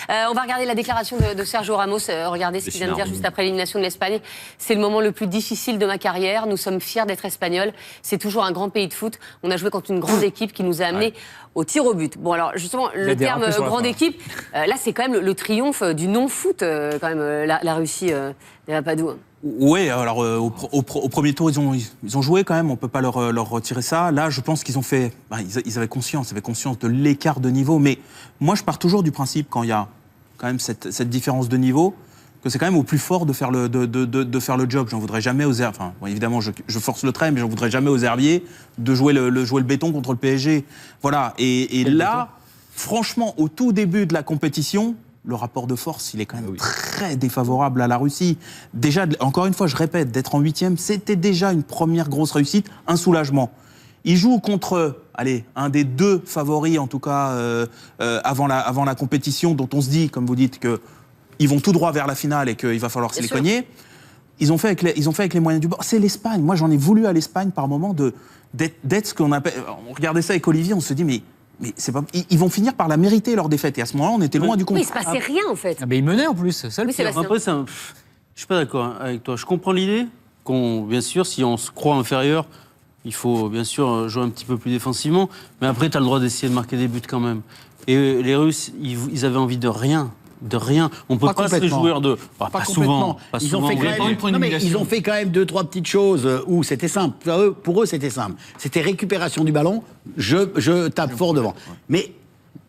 On va regarder la déclaration de Sergio Ramos. Regardez ce qu'il vient de dire juste après l'élimination de l'Espagne. C'est le moment le plus difficile de ma carrière. Nous sommes fiers d'être espagnols. C'est toujours un grand pays de foot. On a joué contre une grande équipe qui nous a amenés au tir au but. Bon, alors justement, le terme grande équipe, là, c'est quand même le triomphe du non-foot, quand même, la Russie des Papadou. Oui, alors au premier tour, ils ont joué quand même, on ne peut pas leur retirer ça. Là, je pense qu'ils ont fait... ils avaient conscience de l'écart de niveau. Mais moi, je pars toujours du principe, quand il y a quand même cette différence de niveau, que c'est quand même au plus fort de faire le job. J'en voudrais jamais aux Herbiers... Enfin, bon, évidemment, je force le trait, mais j'en voudrais jamais aux Herbiers de jouer le béton contre le PSG. Voilà, et là, franchement, au tout début de la compétition... Le rapport de force, il est quand même très défavorable à la Russie. Déjà, encore une fois, je répète, d'être en 8e, c'était déjà une première grosse réussite, un soulagement. Ils jouent contre, un des deux favoris, en tout cas, avant la compétition, dont on se dit, comme vous dites, qu'ils vont tout droit vers la finale et qu'il va falloir se les cogner. Ils ont fait avec les moyens du bord. C'est l'Espagne. Moi, j'en ai voulu à l'Espagne par moment d'être ce qu'on appelle... On regardait ça avec Olivier, on se dit, mais c'est pas... Ils vont finir par la mériter, leur défaite. Et à ce moment-là, on était loin du compte. Oui, il se passait rien, en fait. Mais ils menaient, en plus. Ça, oui, après, je suis pas d'accord avec toi. Je comprends l'idée bien sûr, si on se croit inférieur, il faut bien sûr jouer un petit peu plus défensivement. Mais après, tu as le droit d'essayer de marquer des buts quand même. Et les Russes, ils avaient envie de rien. De rien. On peut pas se jouer de... Pas souvent. Ils ont fait quand même 2-3 petites choses où c'était simple. Pour eux, c'était simple. C'était récupération du ballon, je tape fort devant. Mais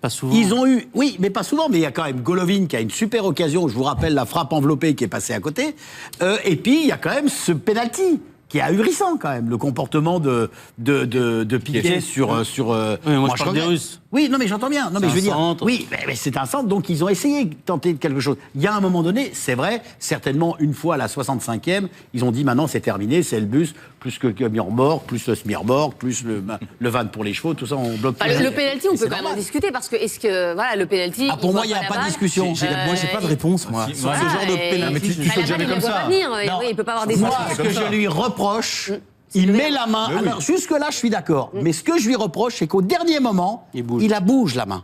pas souvent. Ils ont eu... Oui, mais pas souvent. Mais il y a quand même Golovin qui a une super occasion. Je vous rappelle la frappe enveloppée qui est passée à côté. Et puis, il y a quand même ce penalty qui est ahurissant quand même, le comportement de Piqué sur oui, moi je parle des Russes. Oui, non mais j'entends bien. Non mais je veux dire, oui, mais c'est un centre, donc ils ont essayé de tenter quelque chose. Il y a un moment donné, c'est vrai, certainement une fois à la 65e, ils ont dit maintenant c'est terminé, c'est le bus, plus que Smirborg, plus le Smirborg, plus le van pour les chevaux, tout ça on bloque. Le penalty, on peut quand même en discuter parce que le penalty. Pour moi, il n'y a pas de discussion. Moi, j'ai pas de réponse, moi. Sur ce genre de penalty. Mais tu sautes jamais comme ça. Il peut pas avoir des. Moi, ce que je lui reproche. Il met la main. Alors, jusque-là, je suis d'accord. Mais ce que je lui reproche, c'est qu'au dernier moment, il la bouge, la main.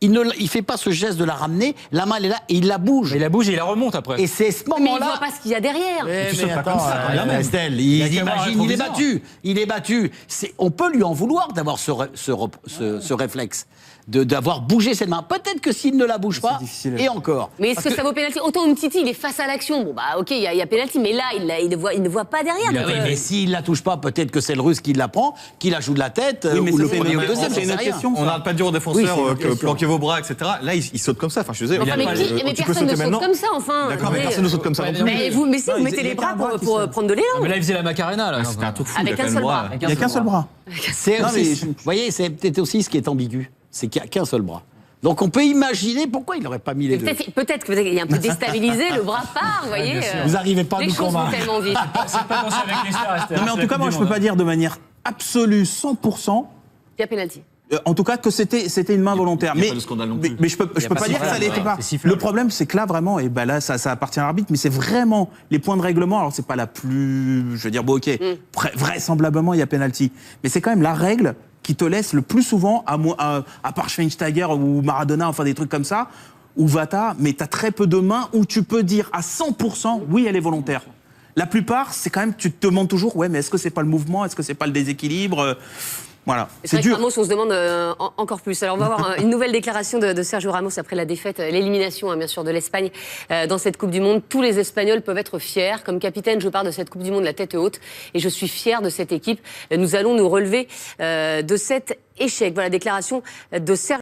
Il ne fait pas ce geste de la ramener. La main, elle est là et il la bouge. Mais il la bouge et il la remonte après. Et c'est ce moment-là. Mais il ne voit pas ce qu'il y a derrière. Tu sautes pas comme ça. Estelle, il imagine, il est battu. Il est battu. On peut lui en vouloir d'avoir ce réflexe. D'avoir bougé cette main. Peut-être que s'il ne la bouge pas, et encore. Mais est-ce que ça vaut pénalty? Autant Umtiti, il est face à l'action. Bon, ok, il y a pénalty, mais là, il ne voit pas derrière. Mais s'il ne la touche pas, peut-être que c'est le Russe qui la prend, qui la joue de la tête, ou le premier ou le deuxième, c'est une question. On n'arrête pas de dire aux défenseurs planquez vos bras, etc. Là, ils sautent comme ça. Enfin, je suis désolé. Mais personne ne saute comme ça, enfin. D'accord, mais personne ne saute comme ça non plus. Mais vous mettez les bras pour prendre de l'élan. Mais là, il faisait la Macarena, là. C'était un truc fou. Avec un seul bras. Il n'y a qu'un seul bras. Vous voyez, c'est peut-être aussi ce qui est ambigu. C'est qu'il n'y a qu'un seul bras. Donc on peut imaginer pourquoi il n'aurait pas mis les deux. Peut-être qu'il est un peu déstabilisé, le bras part, vous voyez. Vous n'arrivez pas à nous Les convaincre. choses vont tellement vite. Non mais en tout cas, moi je ne peux pas dire de manière absolue, 100%. Il y a pénalty. En tout cas, que c'était une main volontaire. Il n'y a pas de scandale non plus. Mais je peux pas dire que ça l'était pas. Le problème, c'est que là, vraiment, et ben là, ça appartient à l'arbitre, mais c'est vraiment les points de règlement. Alors, c'est pas la plus, je veux dire, bon, ok, vraisemblablement, il y a penalty. Mais c'est quand même la règle qui te laisse le plus souvent, à part Schweinsteiger ou Maradona, enfin des trucs comme ça, ou Vata, mais tu as très peu de mains où tu peux dire à 100%, oui, elle est volontaire. La plupart, c'est quand même, tu te demandes toujours, ouais, mais est-ce que c'est pas le mouvement, est-ce que c'est pas le déséquilibre? Voilà, c'est dur. Ramos, on se demande encore plus. Alors on va voir une nouvelle déclaration de Sergio Ramos après la défaite, l'élimination bien sûr de l'Espagne dans cette Coupe du Monde. Tous les Espagnols peuvent être fiers. Comme capitaine, je pars de cette Coupe du Monde la tête haute et je suis fier de cette équipe. Nous allons nous relever de cet échec. Voilà la déclaration de Sergio.